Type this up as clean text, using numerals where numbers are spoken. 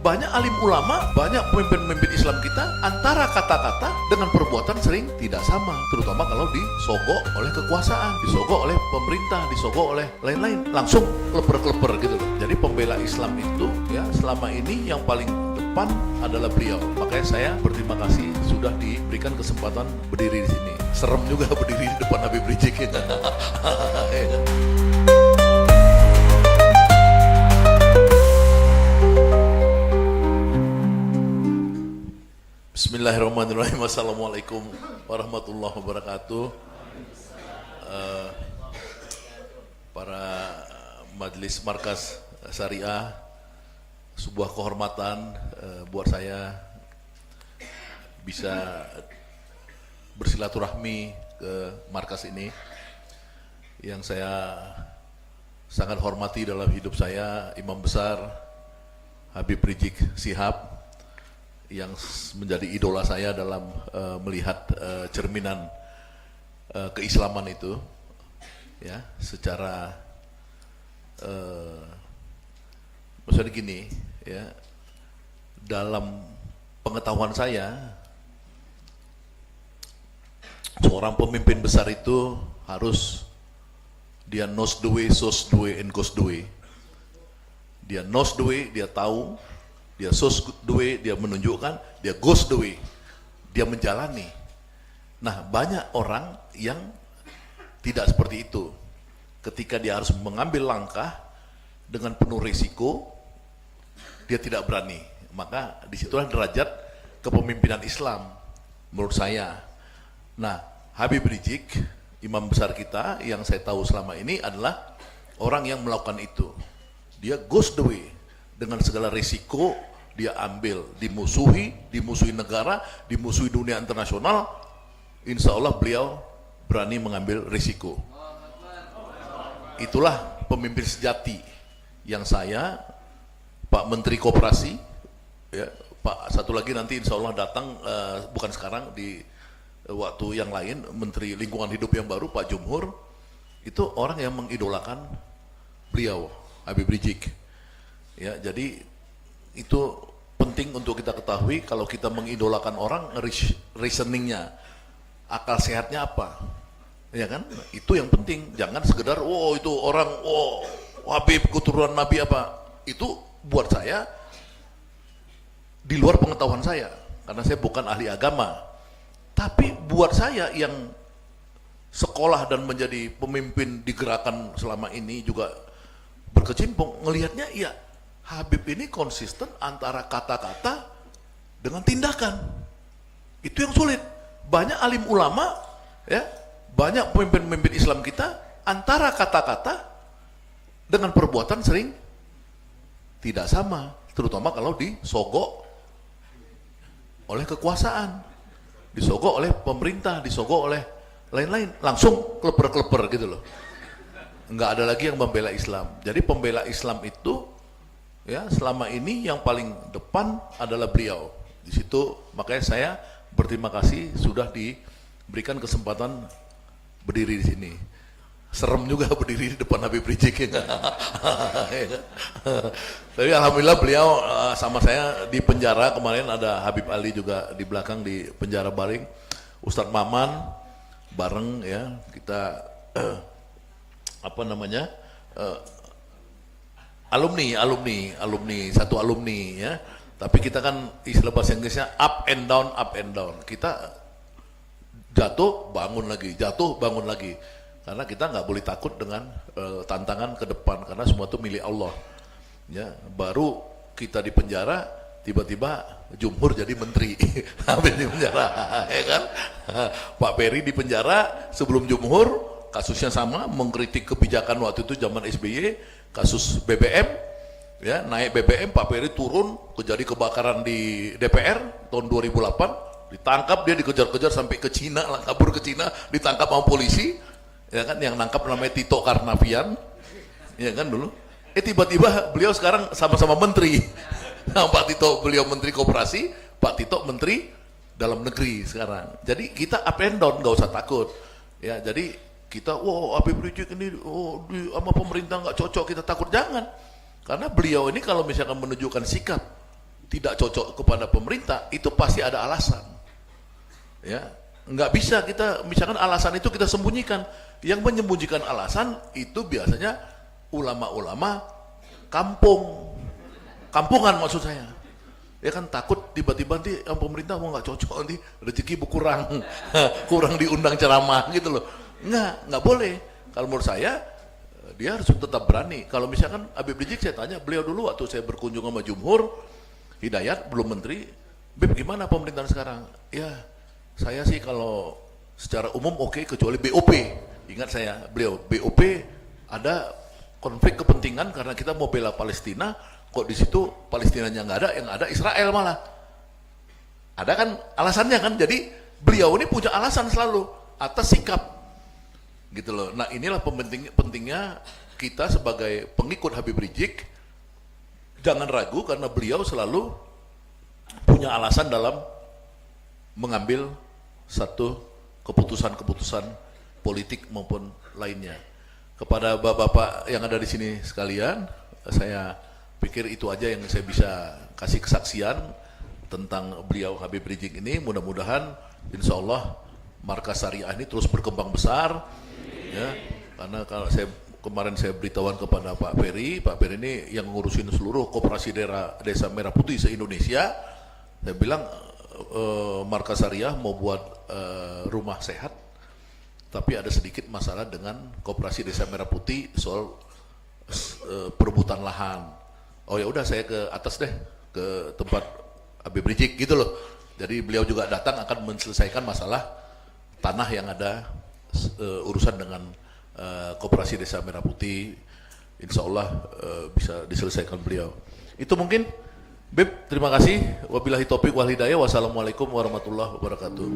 banyak alim ulama, banyak pemimpin-pemimpin Islam kita antara kata-kata dengan perbuatan sering tidak sama, terutama kalau disogok oleh kekuasaan, disogok oleh pemerintah, disogok oleh lain-lain, langsung kleper-kleper gitu loh. Jadi pembela Islam itu ya selama ini yang paling depan adalah beliau. Makanya saya berterima kasih sudah diberikan kesempatan berdiri di sini. Serem juga berdiri di depan Habib Rizik ya. Bismillahirrahmanirrahim. Assalamualaikum warahmatullahi wabarakatuh. Para majelis markas syariah, sebuah kehormatan buat saya bisa bersilaturahmi ke markas ini yang saya sangat hormati dalam hidup saya, Imam Besar Habib Rizik Syihab, yang menjadi idola saya dalam melihat cerminan keislaman itu ya secara maksudnya gini ya, dalam pengetahuan saya seorang pemimpin besar itu harus dia knows the way, shows the way, and goes the way. Dia knows the way, dia tahu, dia shows the way, dia menunjukkan, dia goes the way, dia menjalani. Nah, banyak orang yang tidak seperti itu. Ketika dia harus mengambil langkah dengan penuh risiko, dia tidak berani. Maka disitulah derajat kepemimpinan Islam menurut saya. Nah, Habib Rizik, imam besar kita yang saya tahu selama ini adalah orang yang melakukan itu. Dia goes the way, dengan segala risiko dia ambil, dimusuhi negara, dimusuhi dunia internasional. Insya Allah beliau berani mengambil risiko. Itulah pemimpin sejati yang saya, Pak Menteri Koperasi, ya, Pak satu lagi nanti insya Allah datang, bukan sekarang, di waktu yang lain, Menteri Lingkungan Hidup yang baru, Pak Jumhur, itu orang yang mengidolakan beliau, Habib Rizik. Ya, jadi itu penting untuk kita ketahui. Kalau kita mengidolakan orang, reasoningnya, akal sehatnya apa, ya kan? Itu yang penting. Jangan sekedar itu orang Habib keturunan Nabi apa. Itu buat saya di luar pengetahuan saya, karena saya bukan ahli agama. Tapi buat saya yang sekolah dan menjadi pemimpin di gerakan selama ini juga berkecimpung, ngelihatnya ya Habib ini konsisten antara kata-kata dengan tindakan. Itu yang sulit. Banyak alim ulama, ya, banyak pemimpin-pemimpin Islam kita antara kata-kata dengan perbuatan sering tidak sama, terutama kalau disogok oleh kekuasaan, disogok oleh pemerintah, disogok oleh lain-lain, langsung kleper-kleper gitu loh. Enggak ada lagi yang membela Islam. Jadi pembela Islam itu ya selama ini yang paling depan adalah beliau. Di situ makanya saya berterima kasih sudah diberikan kesempatan berdiri di sini. Serem juga berdiri di depan Habib Rizik ya. Tapi alhamdulillah beliau sama saya di penjara kemarin, ada Habib Ali juga di belakang di penjara baring, Ustadz Maman bareng ya, kita alumni satu alumni ya. Tapi kita kan istilah bahasa Inggrisnya up and down. Kita jatuh bangun lagi, karena kita nggak boleh takut dengan tantangan ke depan, karena semua itu milik Allah. Ya, baru kita di penjara, tiba-tiba Jumhur jadi menteri, habis di penjara, ya kan? Pak Peri di penjara sebelum Jumhur, kasusnya sama, mengkritik kebijakan waktu itu zaman SBY, kasus BBM, ya, naik BBM, Pak Peri turun, terjadi kebakaran di DPR tahun 2008, ditangkap, dia dikejar-kejar sampai ke Cina, kabur ke Cina, ditangkap sama polisi, ya kan, yang nangkap namanya Tito Karnavian, ya kan dulu. Tiba-tiba beliau sekarang sama-sama menteri. Nah, Pak Tito beliau menteri koperasi, Pak Tito menteri dalam negeri sekarang. Jadi kita up and down, nggak usah takut. Ya, jadi kita, Habib Rizik ini, sama pemerintah nggak cocok, kita takut, jangan. Karena beliau ini kalau misalkan menunjukkan sikap tidak cocok kepada pemerintah, itu pasti ada alasan. Ya, nggak bisa kita misalkan alasan itu kita sembunyikan. Yang menyembunyikan alasan itu biasanya ulama-ulama kampungan maksud saya. Ya kan takut tiba-tiba nanti yang pemerintah mau nggak cocok, nanti rezeki kurang kurang diundang ceramah gitu loh. Nggak boleh. Kalau menurut saya dia harus tetap berani. Kalau misalkan Habib Rizik, saya tanya beliau dulu waktu saya berkunjung sama Jumhur Hidayat belum menteri, Beb gimana pemerintahan sekarang? Ya saya sih kalau secara umum oke, kecuali BOP. Ingat saya, beliau BOP ada konflik kepentingan karena kita mau bela Palestina, kok di situ Palestinanya nggak ada, yang ada Israel malah. Ada kan alasannya kan, jadi beliau ini punya alasan selalu atas sikap, gitu loh. Nah inilah pentingnya kita sebagai pengikut Habib Rizik, jangan ragu karena beliau selalu punya alasan dalam mengambil satu keputusan-keputusan politik maupun lainnya. Kepada bapak-bapak yang ada di sini sekalian, saya pikir itu aja yang saya bisa kasih kesaksian tentang beliau Habib Rizik ini. Mudah-mudahan insya Allah markas syariah ini terus berkembang besar, ya. Karena kalau kemarin saya beritahuan kepada Pak Ferry ini yang ngurusin seluruh koperasi desa Merah Putih se-Indonesia. Saya bilang markas syariah mau buat rumah sehat, tapi ada sedikit masalah dengan koperasi desa Merah Putih soal perebutan lahan. Oh ya udah saya ke atas deh, ke tempat Habib Rizik gitu loh. Jadi beliau juga datang akan menyelesaikan masalah tanah yang ada urusan dengan koperasi desa Merah Putih. Insya Allah bisa diselesaikan beliau. Itu mungkin, Beb, terima kasih. Wabillahi taufiq wal hidayah. Wassalamualaikum warahmatullahi wabarakatuh.